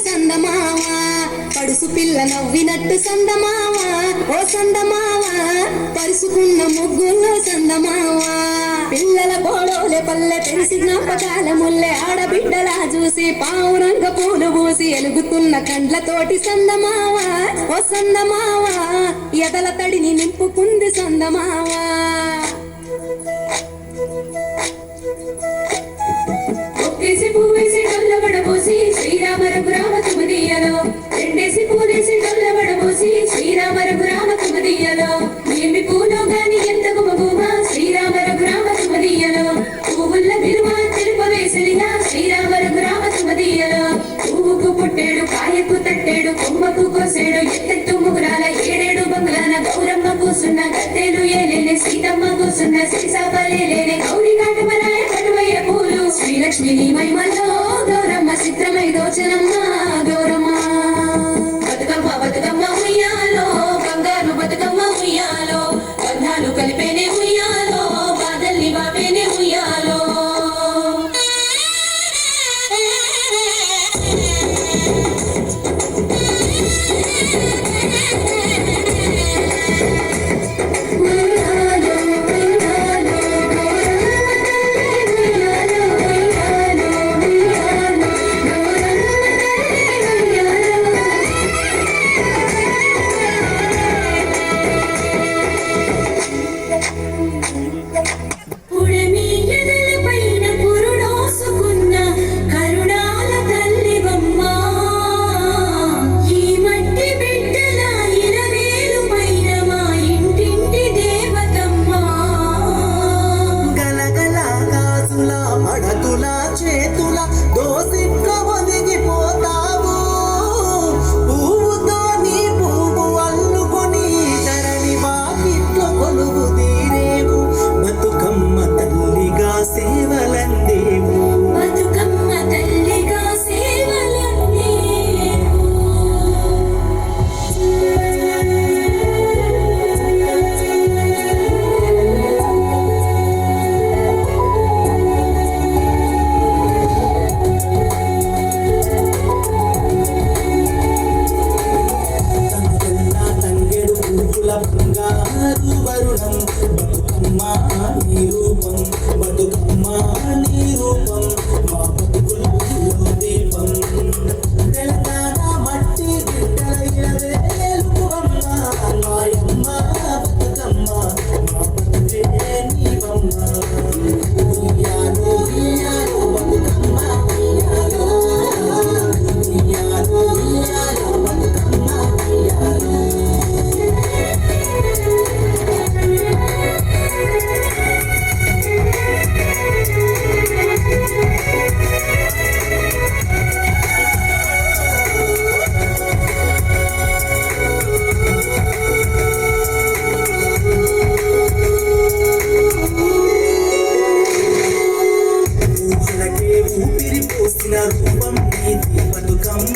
సందమావ పడుసు పిల్ల నవ్వినట్టు సందమావ ఓ సందమావ పరుసుకున్న ముగ్గుల్లో సందమావ పిల్లల కోడోలే పల్లె తెలిసి జ్ఞాపకాల ముల్లె ఆడబిడ్డలా చూసి పావురంగ పూలు పూసి ఎలుగుతున్న కండ్లతోటి సందమావ ఓ సందమావ ఎదల తడిని నింపుకుంది సందమావ ఒక్కేసి పువ్వేసి డొల్లబడబోసి శ్రీరామ రఘురామ తుమదీయలో రెండేసి పూలేసి డొల్లబడబోసి శ్రీరామ రఘురామ తుమదీయలో ఏమి పూలో గాని ఎంత గుమగుమ శ్రీరామ రఘురామ తుమదీయలో పువ్వుల విలువ తెలుపవేసలిగా శ్రీరామ రఘురామ తుమదీయలో పువ్వుకు పుట్టేడు కాయకు తట్టేడు కొమ్మకు కోసేడు ఎత్తెత్తు ముగురాల ఏడేడు బంగ్లాన గౌరమ్మ కూసున్న గద్దెలు ఏలేనే సీతమ్మ కూసున్న సీసాపలేలేనే గౌరీ కాటమరాయ కటువయ్య పూలు శ్రీలక్ష్మి నీ మహిమలో గౌరమ్మ చిత్రమై దోచనమ్మ గౌరమ్మ బతుకమ్మ బతుకమ్మ ఉయ్యాలో బంగారు బతుకమ్మ ఉయ్యాలో బంధాలు కలిపేనే ఉయ్యాలో బాధల్ని బాపేనే ఉయ్యాలో ఊపిరి పోసిన రూపం నీది బతుకమ్మ